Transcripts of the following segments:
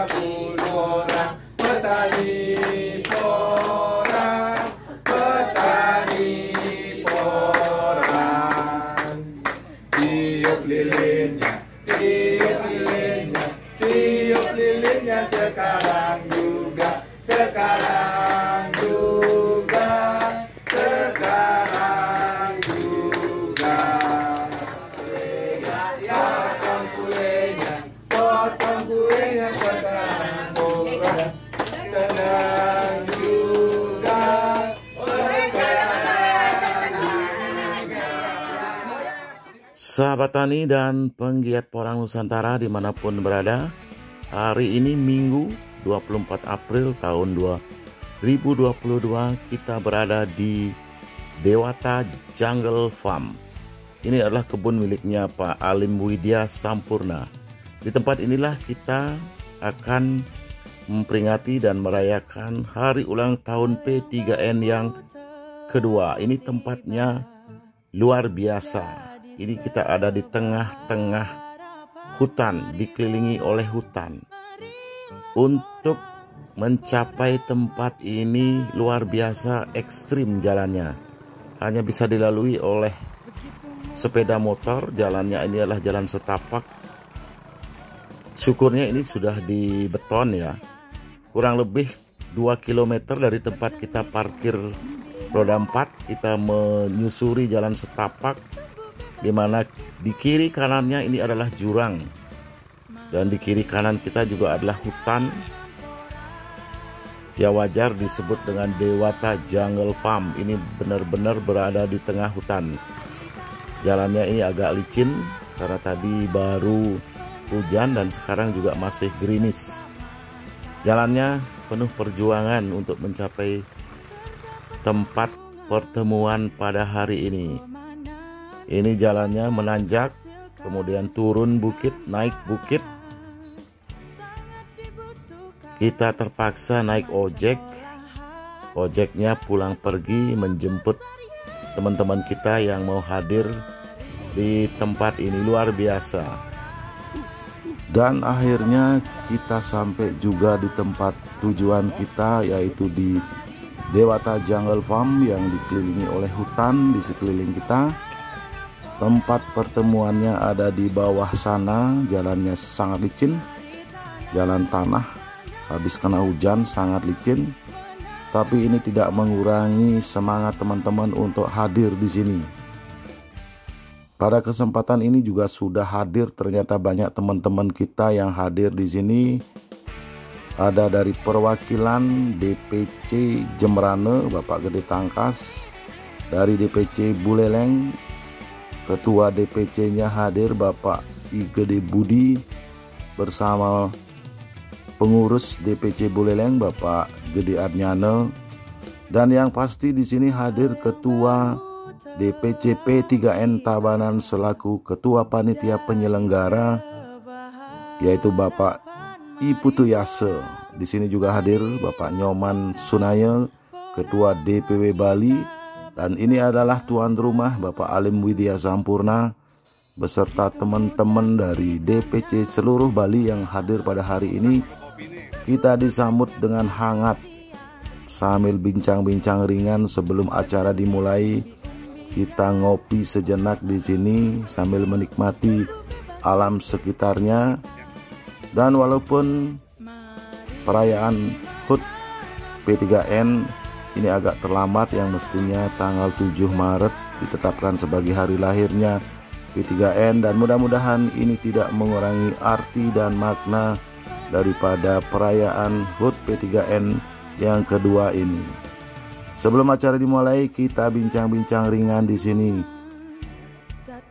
porang, petani porang, petani porang. Tiup lilinnya, tiup lilinnya, tiup lilinnya sekarang juga, sekarang juga, sekarang juga. Potong kuenya, potong kuenya sekarang juga, sekarang juga, sekarang juga. Sahabat tani dan penggiat porang Nusantara dimanapun berada, hari ini Minggu 24 April tahun 2022 kita berada di Dewata Jungle Farm. Ini adalah kebun miliknya Pak Alim Widya Sampurna. Di tempat inilah kita akan memperingati dan merayakan hari ulang tahun P3N yang kedua. Ini tempatnya luar biasa. Ini kita ada di tengah-tengah hutan, dikelilingi oleh hutan. Untuk mencapai tempat ini luar biasa ekstrim jalannya. Hanya bisa dilalui oleh sepeda motor. Jalannya ini adalah jalan setapak. Syukurnya ini sudah dibeton ya. Kurang lebih 2 km dari tempat kita parkir roda 4, kita menyusuri jalan setapak, di mana di kiri kanannya ini adalah jurang, dan di kiri kanan kita juga adalah hutan. Ya wajar disebut dengan Dewata Jungle Farm. Ini benar-benar berada di tengah hutan. Jalannya ini agak licin karena tadi baru hujan dan sekarang juga masih gerimis. Jalannya penuh perjuangan untuk mencapai tempat pertemuan pada hari ini. Ini jalannya menanjak, kemudian turun bukit, naik bukit. Kita terpaksa naik ojek. Ojeknya pulang pergi menjemput teman-teman kita yang mau hadir di tempat ini. Luar biasa. Dan akhirnya kita sampai juga di tempat tujuan kita, yaitu di Dewata Jungle Farm yang dikelilingi oleh hutan di sekeliling kita. Tempat pertemuannya ada di bawah sana. Jalannya sangat licin, jalan tanah, habis kena hujan sangat licin. Tapi ini tidak mengurangi semangat teman-teman untuk hadir di sini. Pada kesempatan ini juga sudah hadir ternyata banyak teman-teman kita yang hadir di sini. Ada dari perwakilan DPC Jemrane Bapak Gede Tangkas, dari DPC Buleleng Ketua DPC-nya hadir Bapak I Gede Budi bersama pengurus DPC Buleleng Bapak Gede Adnyane, dan yang pasti di sini hadir Ketua DPC P3N Tabanan selaku Ketua Panitia Penyelenggara yaitu Bapak I Putu Yase. Di sini juga hadir Bapak Nyoman Sunaya, Ketua DPW Bali. Dan ini adalah tuan rumah Bapak Alim Widya Sampurna beserta teman-teman dari DPC seluruh Bali yang hadir pada hari ini. Kita disambut dengan hangat sambil bincang-bincang ringan sebelum acara dimulai. Kita ngopi sejenak di sini sambil menikmati alam sekitarnya. Dan walaupun perayaan HUT P3N ini agak terlambat, yang mestinya tanggal 7 Maret ditetapkan sebagai hari lahirnya P3N, dan mudah-mudahan ini tidak mengurangi arti dan makna daripada perayaan HUT P3N yang kedua ini. Sebelum acara dimulai, kita bincang-bincang ringan di sini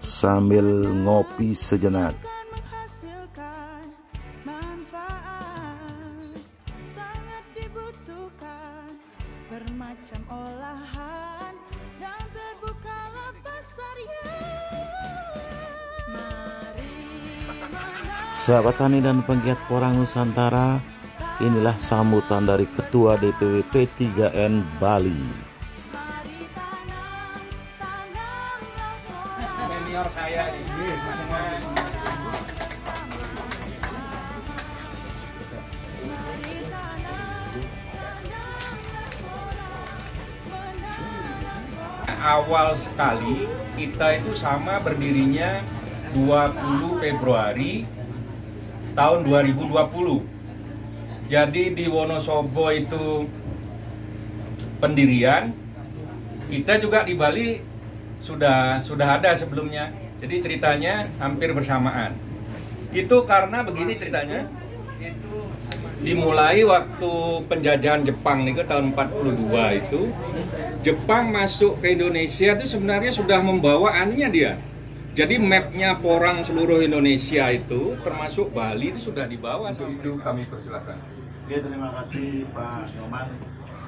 sambil ngopi sejenak. Bermacam olahan dan terbukalah pasarnya. Sahabat tani dan penggiat porang Nusantara, inilah sambutan dari Ketua DPW P3N Bali. Senior saya ini, awal sekali kita itu sama berdirinya 20 Februari tahun 2020. Jadi di Wonosobo itu pendirian, kita juga di Bali sudah ada sebelumnya. Jadi ceritanya hampir bersamaan. Itu karena begini ceritanya. Dimulai waktu penjajahan Jepang nih ke tahun 42 itu, Jepang masuk ke Indonesia itu sebenarnya sudah membawa aninya dia. Jadi mapnya porang seluruh Indonesia itu, termasuk Bali itu sudah dibawa. Itu kami persilakan. Oke, terima kasih Pak Nyoman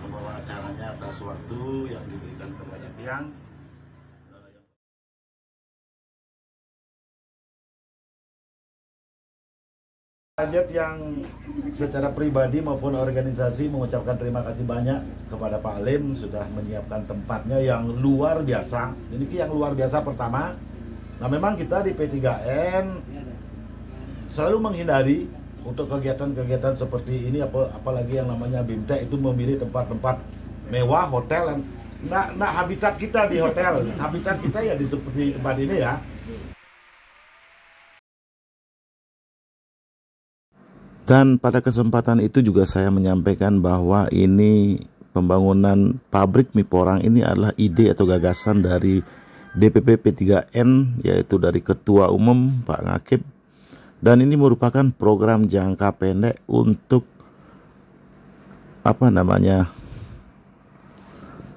membawa acaranya atas waktu yang diberikan kepada Tiang. Lanjut yang secara pribadi maupun organisasi mengucapkan terima kasih banyak kepada Pak Alim sudah menyiapkan tempatnya yang luar biasa. Ini yang luar biasa pertama. Nah, memang kita di P3N selalu menghindari untuk kegiatan-kegiatan seperti ini, apalagi yang namanya BIMTEK itu memilih tempat-tempat mewah, hotel. Nah, habitat kita di hotel, habitat kita ya di seperti tempat ini ya. Dan pada kesempatan itu juga saya menyampaikan bahwa ini pembangunan pabrik mie porang ini adalah ide atau gagasan dari DPP P3N, yaitu dari Ketua Umum Pak Ngakib. Dan ini merupakan program jangka pendek untuk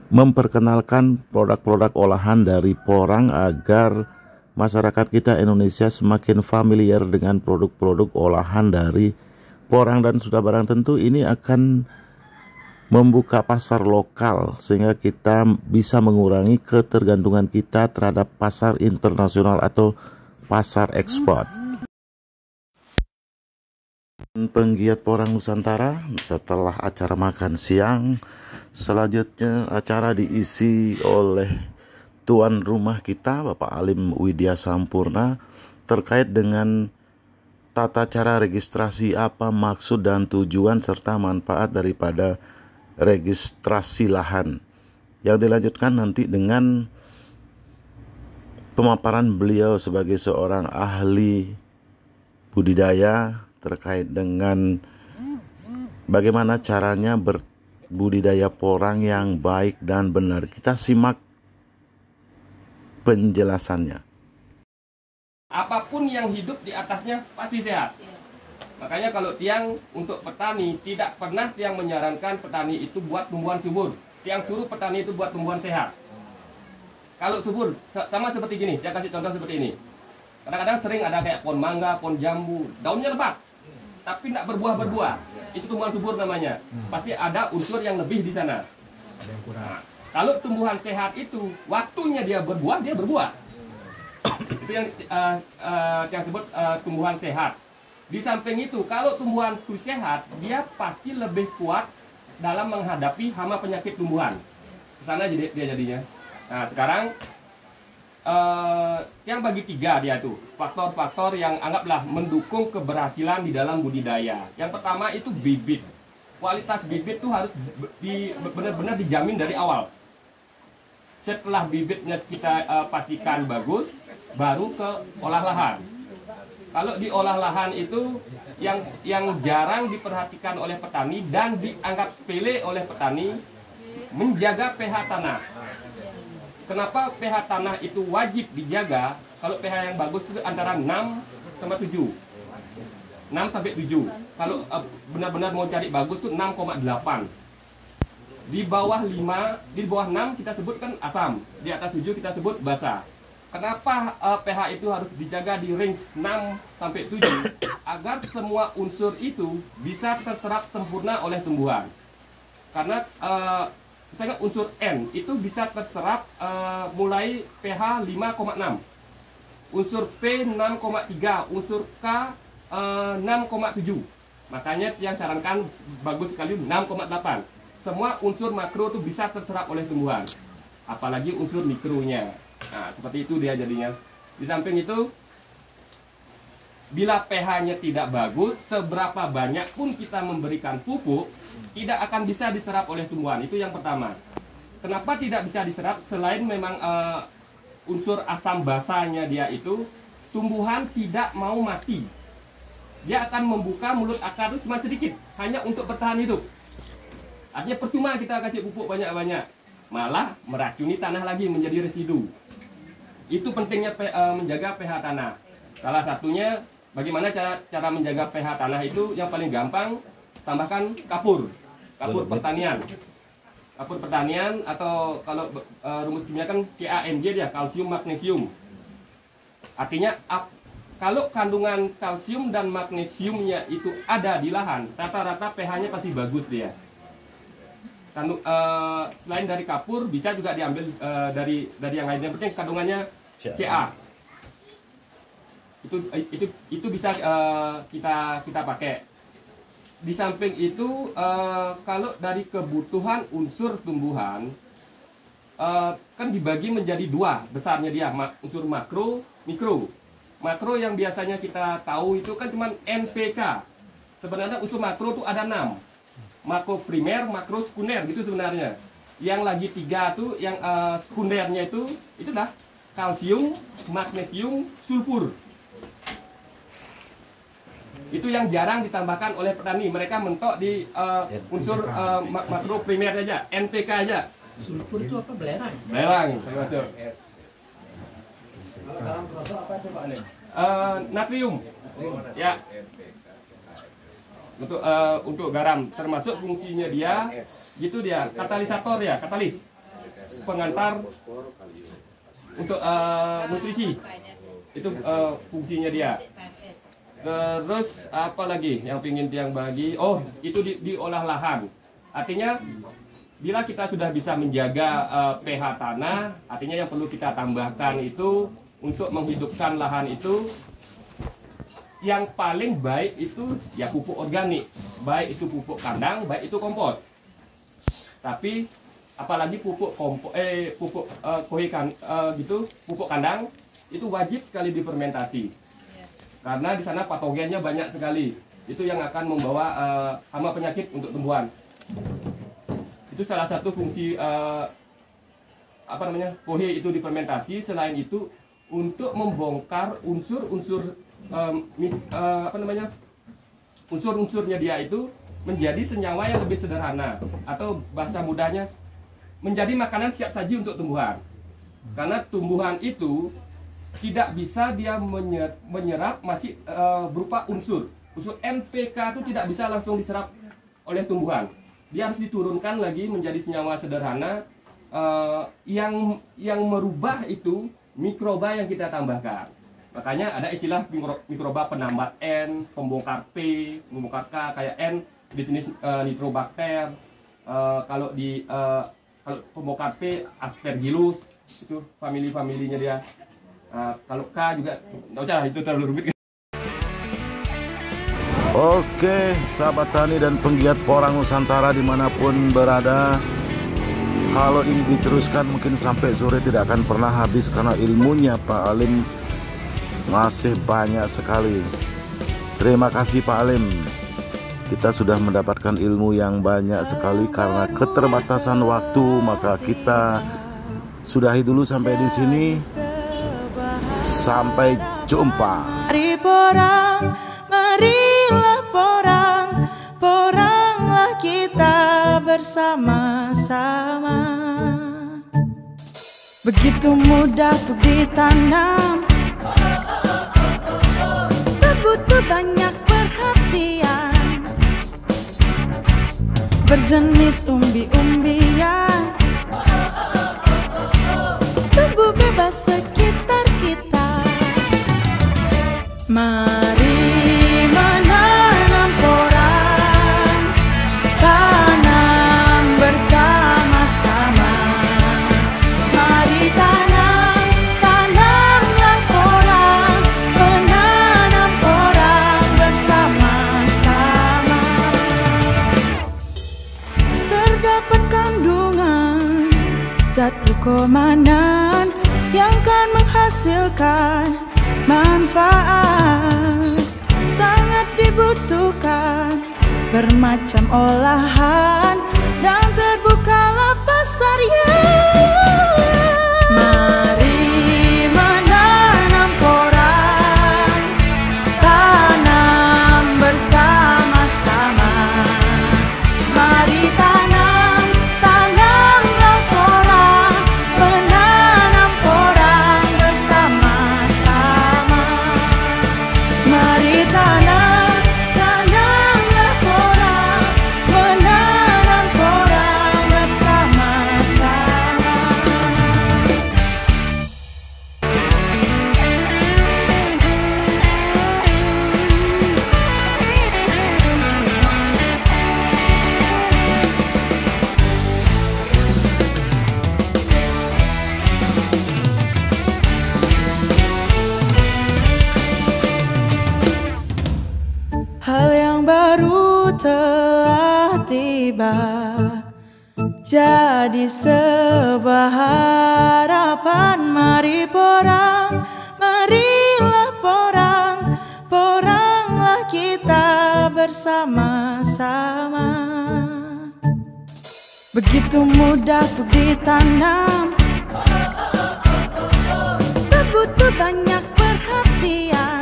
memperkenalkan produk-produk olahan dari porang agar masyarakat kita Indonesia semakin familiar dengan produk-produk olahan dari porang, dan sudah barang tentu ini akan membuka pasar lokal sehingga kita bisa mengurangi ketergantungan kita terhadap pasar internasional atau pasar ekspor. Penggiat porang Nusantara, setelah acara makan siang, selanjutnya acara diisi oleh tuan rumah kita Bapak Alim Widya Sampurna terkait dengan tata cara registrasi, apa maksud dan tujuan serta manfaat daripada registrasi lahan, yang dilanjutkan nanti dengan pemaparan beliau sebagai seorang ahli budidaya terkait dengan bagaimana caranya berbudidaya porang yang baik dan benar. Kita simak penjelasannya. Apapun yang hidup di atasnya pasti sehat. Makanya kalau Tiang untuk petani tidak pernah Tiang menyarankan petani itu buat tumbuhan subur. Tiang suruh petani itu buat tumbuhan sehat. Kalau subur sama seperti gini, Tiang kasih contoh seperti ini. Kadang-kadang sering ada kayak pohon mangga, pohon jambu, daunnya lebat, tapi tidak berbuah-berbuah. Itu tumbuhan subur namanya. Pasti ada unsur yang lebih di sana. Nah, kalau tumbuhan sehat itu waktunya dia berbuah, dia berbuah. Itu yang sebut tumbuhan sehat. Di samping itu, kalau tumbuhan itu sehat, dia pasti lebih kuat dalam menghadapi hama penyakit tumbuhan. Kesana dia jadinya. Nah, sekarang yang bagi tiga dia tuh faktor-faktor yang anggaplah mendukung keberhasilan di dalam budidaya. Yang pertama itu bibit. Kualitas bibit tuh harus benar-benar dijamin dari awal. Setelah bibitnya kita pastikan bagus, baru ke olah lahan. Kalau di olah lahan itu yang jarang diperhatikan oleh petani dan dianggap sepele oleh petani, menjaga pH tanah. Kenapa pH tanah itu wajib dijaga? Kalau pH yang bagus itu antara 6 sama 7. 6 sampai 7. Kalau benar-benar mau cari bagus itu 6,8. Di bawah 5, di bawah 6 kita sebutkan asam, di atas 7 kita sebut basa. Kenapa pH itu harus dijaga di range 6 sampai 7? Agar semua unsur itu bisa terserap sempurna oleh tumbuhan. Karena misalnya unsur N itu bisa terserap mulai pH 5,6. Unsur P 6,3, unsur K 6,7. Makanya yang sarankan bagus sekali 6,8. Semua unsur makro itu bisa terserap oleh tumbuhan, apalagi unsur mikronya. Nah, seperti itu dia jadinya. Di samping itu, bila pH-nya tidak bagus, seberapa banyak pun kita memberikan pupuk, tidak akan bisa diserap oleh tumbuhan. Itu yang pertama. Kenapa tidak bisa diserap? Selain memang unsur asam basanya dia itu, tumbuhan tidak mau mati. Dia akan membuka mulut akar itu cuma sedikit, hanya untuk bertahan hidup. Artinya percuma kita kasih pupuk banyak-banyak, malah meracuni tanah lagi menjadi residu. Itu pentingnya menjaga pH tanah. Salah satunya bagaimana cara menjaga pH tanah itu yang paling gampang, tambahkan kapur pertanian. Kapur pertanian atau kalau rumus kimia kan CaMG dia, kalsium magnesium. Artinya kalau kandungan kalsium dan magnesiumnya itu ada di lahan, rata-rata pH-nya pasti bagus dia. Selain dari kapur bisa juga diambil dari yang lainnya, penting kandungannya Ca. Itu bisa kita pakai. Di samping itu kalau dari kebutuhan unsur tumbuhan kan dibagi menjadi dua besarnya dia, unsur makro, mikro. Makro yang biasanya kita tahu itu kan cuma NPK. Sebenarnya unsur makro itu ada 6. Makro primer, makro sekunder gitu sebenarnya. Yang lagi 3 tuh yang sekundernya itu dah kalsium, magnesium, sulfur. Itu yang jarang ditambahkan oleh petani. Mereka mentok di unsur makro primer aja, NPK aja. Sulfur itu apa? Belerang? Belerang, termasuk. Kalau garam kerosok apa coba nih? Natrium. Ya. Untuk garam, termasuk fungsinya dia, gitu dia, katalisator ya, katalis, pengantar untuk nutrisi. Itu fungsinya dia. Terus apa lagi yang pingin tiang bagi? Oh, itu diolah lahan. Artinya bila kita sudah bisa menjaga pH tanah, artinya yang perlu kita tambahkan itu untuk menghidupkan lahan itu yang paling baik itu ya pupuk organik, baik itu pupuk kandang, baik itu kompos. Tapi apalagi pupuk pupuk kandang itu wajib sekali difermentasi. Karena di sana patogennya banyak sekali. Itu yang akan membawa hama penyakit untuk tumbuhan. Itu salah satu fungsi kohe itu difermentasi. Selain itu untuk membongkar unsur-unsur unsur-unsurnya dia itu menjadi senyawa yang lebih sederhana, atau bahasa mudahnya menjadi makanan siap saji untuk tumbuhan. Karena tumbuhan itu tidak bisa dia menyerap masih berupa unsur NPK itu tidak bisa langsung diserap oleh tumbuhan. Dia harus diturunkan lagi menjadi senyawa sederhana yang merubah itu mikroba yang kita tambahkan. Makanya ada istilah mikroba penambat N, pembongkar P, pembongkar K, kayak N di jenis nitrobakter. Kalau pembongkar P, aspergillus, itu familinya dia. Kalau K juga nggak usah, itu terlalu rumit. Oke, sahabat tani dan penggiat porang Nusantara dimanapun berada, kalau ini diteruskan mungkin sampai sore tidak akan pernah habis, karena ilmunya Pak Alim masih banyak sekali. Terima kasih Pak Alim. Kita sudah mendapatkan ilmu yang banyak sekali. Karena keterbatasan waktu, maka kita sudahi dulu sampai di sini. Sampai jumpa. Mari porang, marilah porang, poranglah kita bersama-sama. Begitu mudah untuk ditanam, butuh banyak perhatian, berjenis umbi-umbian, tumbuh bebas sekitar kita. Mari menanam porang, tanam bersama-sama. Mari tanamlah porang, menanam porang bersama-sama. Terdapat kandungan zat glukomanan yang kan menghasilkan manfaat, sangat dibutuhkan bermacam olahan, dan terbukalah pasar pasar Mari menanam porang, tanam bersama-sama. Mari tanamlah porang, menanam porang bersama-sama. Mari tanamlah porang, menanam porang bersama-sama. Hal yang baru telah tiba, jadi sebuah harapan. Mari porang, marilah porang, poranglah kita bersama-sama. Begitu mudah untuk ditanam, tak butuh banyak perhatian.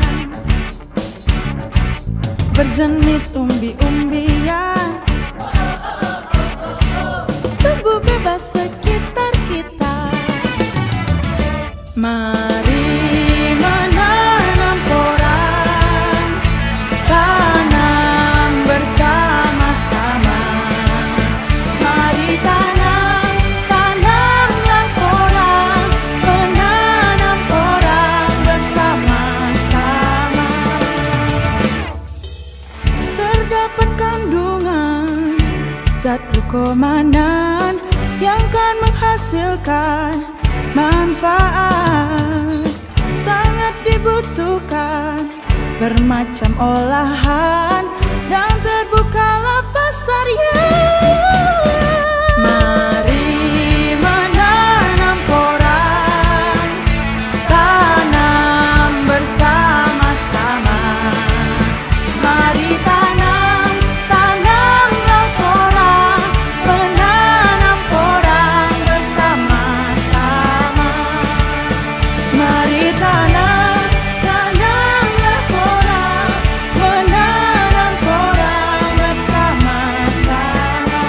Berjenis umbi-umbian, tumbuh bebas sekitar kita. Mari menanam porang, tanam bersama-sama. Mari tanamlah porang, menanam porang bersama-sama. Terdapat kandungan zat glukomanan yang kan menghasilkan manfaat, sangat dibutuhkan bermacam olahan, dan terbukalah pasar Mari menanam porang, tanam bersama-sama. Mari tanamlah porang, menanam porang bersama-sama. Mari tanamlah porang, menanam porang bersama-sama.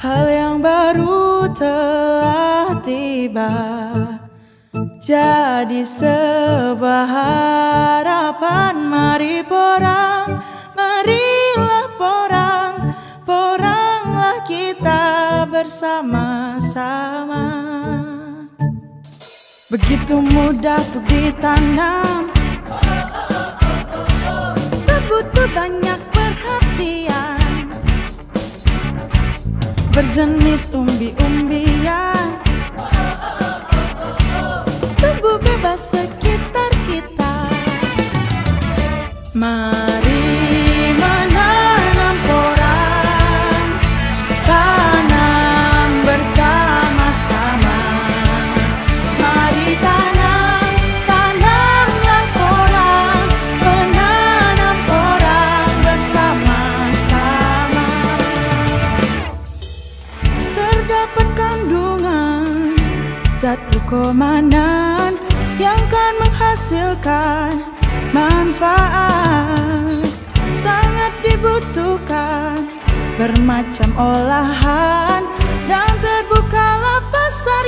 Hal yang baru telah tiba, jadi sebuah harapan. Mari porang, marilah porang, poranglah kita bersama-sama. Begitu mudah untuk ditanam, tak butuh banyak perhatian. Berjenis umbi-umbian, tumbuh bebas sekitar kita. Mari menanam porang, tanam bersama-sama. Mari tanamlah porang, menanam porang bersama-sama. Terdapat kandungan zat glukomanan yang kan menghasilkan manfaat, sangat dibutuhkan bermacam olahan, dan terbukalah pasar